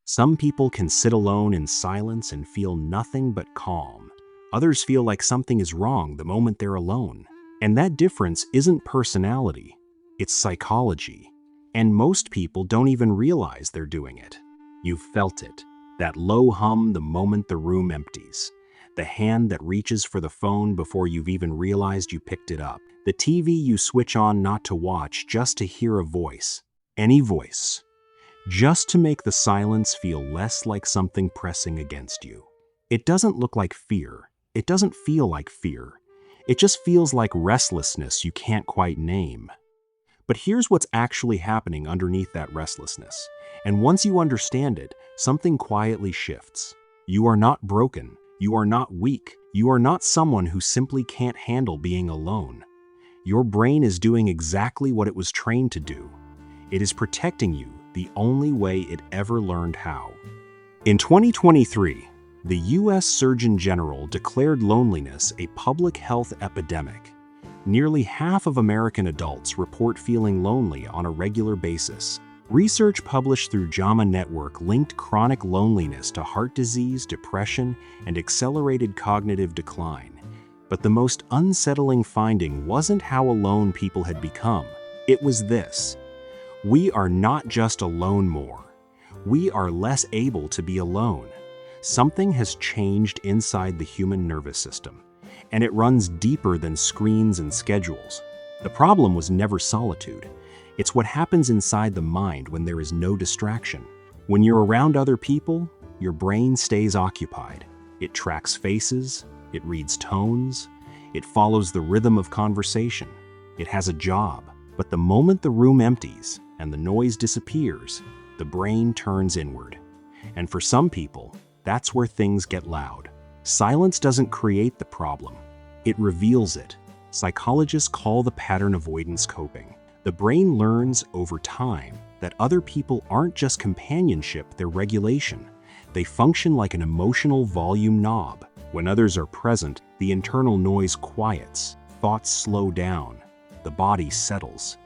Some people can sit alone in silence and feel nothing but calm. Others feel like something is wrong the moment they're alone. And that difference isn't personality, it's psychology. And most people don't even realize they're doing it. You've felt it, that low hum the moment the room empties. The hand that reaches for the phone before you've even realized you picked it up. The TV you switch on not to watch, just to hear a voice. Any voice. Just to make the silence feel less like something pressing against you. It doesn't look like fear. It doesn't feel like fear. It just feels like restlessness you can't quite name. But here's what's actually happening underneath that restlessness. And once you understand it, something quietly shifts. You are not broken. You are not weak. You are not someone who simply can't handle being alone. Your brain is doing exactly what it was trained to do. It is protecting you the only way it ever learned how. In 2023, the U.S. Surgeon General declared loneliness a public health epidemic. Nearly half of American adults report feeling lonely on a regular basis. Research published through JAMA Network linked chronic loneliness to heart disease, depression, and accelerated cognitive decline. But the most unsettling finding wasn't how alone people had become. It was this: we are not just alone more. We are less able to be alone. Something has changed inside the human nervous system, and it runs deeper than screens and schedules. The problem was never solitude. It's what happens inside the mind when there is no distraction. When you're around other people, your brain stays occupied. It tracks faces, it reads tones, it follows the rhythm of conversation. It has a job. But the moment the room empties and the noise disappears, the brain turns inward. And for some people, that's where things get loud. Silence doesn't create the problem. It reveals it. Psychologists call the pattern avoidance coping. The brain learns over time that other people aren't just companionship, they're regulation. They function like an emotional volume knob. When others are present, the internal noise quiets, thoughts slow down, the body settles.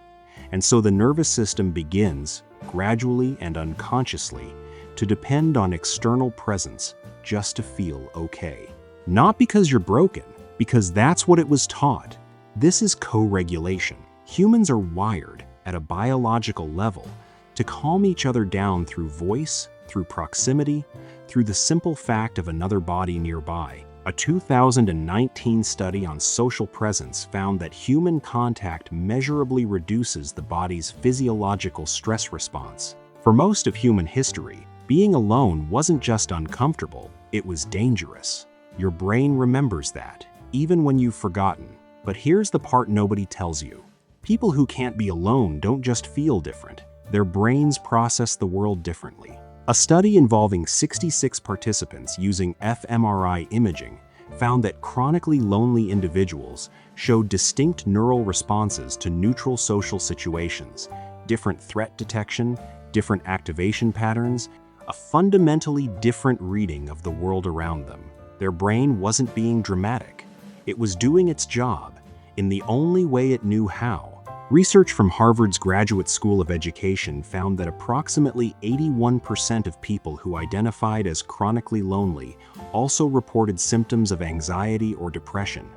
And so the nervous system begins, gradually and unconsciously, to depend on external presence just to feel okay. Not because you're broken, because that's what it was taught. This is co-regulation. Humans are wired, at a biological level, to calm each other down through voice, through proximity, through the simple fact of another body nearby. A 2019 study on social presence found that human contact measurably reduces the body's physiological stress response. For most of human history, being alone wasn't just uncomfortable, it was dangerous. Your brain remembers that, even when you've forgotten. But here's the part nobody tells you. People who can't be alone don't just feel different. Their brains process the world differently. A study involving 66 participants using fMRI imaging found that chronically lonely individuals showed distinct neural responses to neutral social situations, different threat detection, different activation patterns, a fundamentally different reading of the world around them. Their brain wasn't being dramatic. It was doing its job in the only way it knew how. Research from Harvard's Graduate School of Education found that approximately 81% of people who identified as chronically lonely also reported symptoms of anxiety or depression.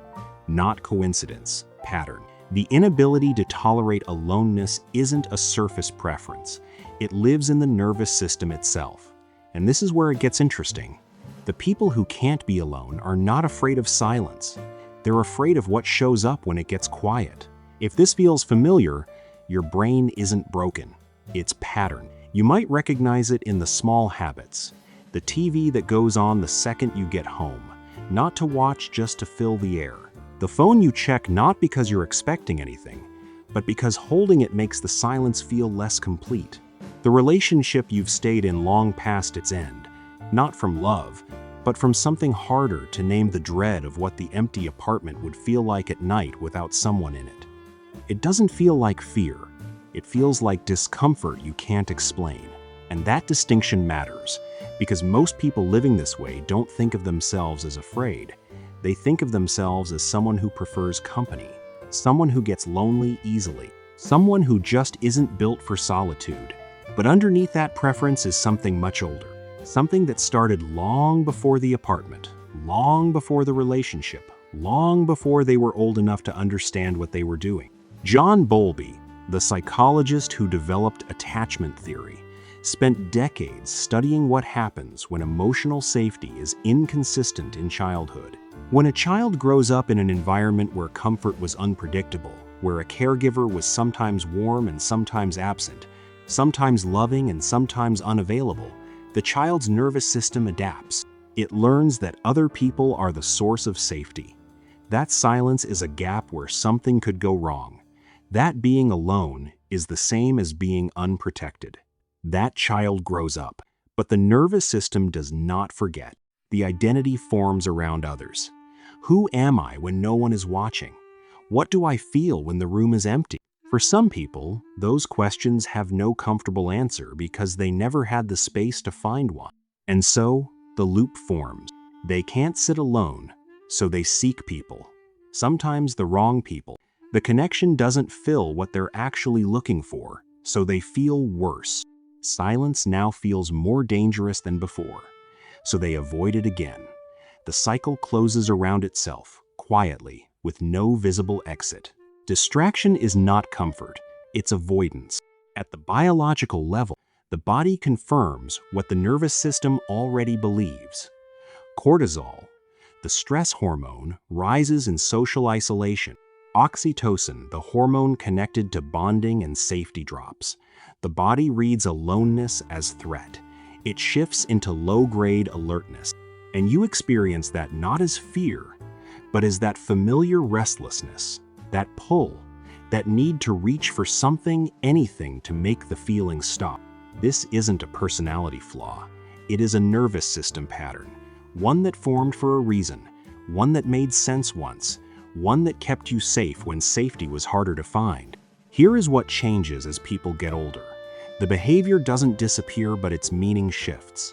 Not coincidence, pattern. The inability to tolerate aloneness isn't a surface preference. It lives in the nervous system itself. And this is where it gets interesting. The people who can't be alone are not afraid of silence. They're afraid of what shows up when it gets quiet. If this feels familiar, your brain isn't broken. It's pattern. You might recognize it in the small habits. The TV that goes on the second you get home, not to watch, just to fill the air. The phone you check not because you're expecting anything, but because holding it makes the silence feel less complete. The relationship you've stayed in long past its end, not from love, but from something harder to name, the dread of what the empty apartment would feel like at night without someone in it. It doesn't feel like fear. It feels like discomfort you can't explain. And that distinction matters, because most people living this way don't think of themselves as afraid. They think of themselves as someone who prefers company, someone who gets lonely easily, someone who just isn't built for solitude. But underneath that preference is something much older. Something that started long before the apartment, long before the relationship, long before they were old enough to understand what they were doing. John Bowlby, the psychologist who developed attachment theory, spent decades studying what happens when emotional safety is inconsistent in childhood. When a child grows up in an environment where comfort was unpredictable, where a caregiver was sometimes warm and sometimes absent, sometimes loving and sometimes unavailable, the child's nervous system adapts. It learns that other people are the source of safety. That silence is a gap where something could go wrong. That being alone is the same as being unprotected. That child grows up, but the nervous system does not forget. The identity forms around others. Who am I when no one is watching? What do I feel when the room is empty? For some people, those questions have no comfortable answer because they never had the space to find one. And so, the loop forms. They can't sit alone, so they seek people. Sometimes the wrong people. The connection doesn't fill what they're actually looking for, so they feel worse. Silence now feels more dangerous than before, so they avoid it again. The cycle closes around itself, quietly, with no visible exit. Distraction is not comfort, it's avoidance. At the biological level, the body confirms what the nervous system already believes. Cortisol, the stress hormone, rises in social isolation. Oxytocin, the hormone connected to bonding and safety, drops. The body reads aloneness as threat. It shifts into low-grade alertness. And you experience that not as fear, but as that familiar restlessness, that pull, that need to reach for something, anything to make the feeling stop. This isn't a personality flaw. It is a nervous system pattern, one that formed for a reason, one that made sense once, one that kept you safe when safety was harder to find. Here is what changes as people get older. The behavior doesn't disappear, but its meaning shifts.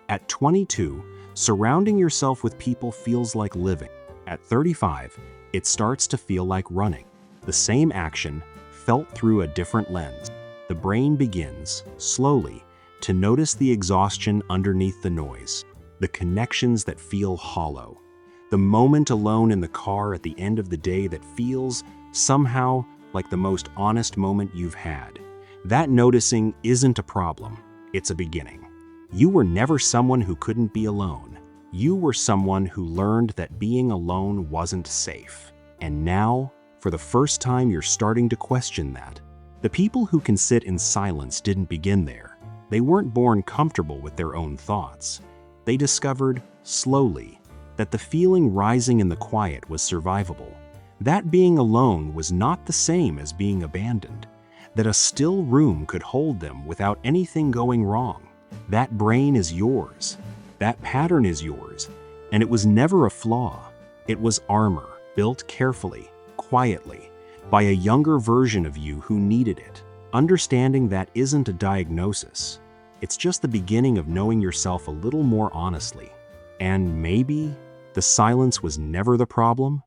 At 22, surrounding yourself with people feels like living. At 35, it starts to feel like running. The same action, felt through a different lens. The brain begins, slowly, to notice the exhaustion underneath the noise, the connections that feel hollow, the moment alone in the car at the end of the day that feels, somehow, like the most honest moment you've had. That noticing isn't a problem, it's a beginning. You were never someone who couldn't be alone. You were someone who learned that being alone wasn't safe. And now, for the first time, you're starting to question that. The people who can sit in silence didn't begin there. They weren't born comfortable with their own thoughts. They discovered, slowly, that the feeling rising in the quiet was survivable. That being alone was not the same as being abandoned. That a still room could hold them without anything going wrong. That brain is yours. That pattern is yours. And it was never a flaw. It was armor, built carefully, quietly, by a younger version of you who needed it. Understanding that isn't a diagnosis. It's just the beginning of knowing yourself a little more honestly. And maybe the silence was never the problem.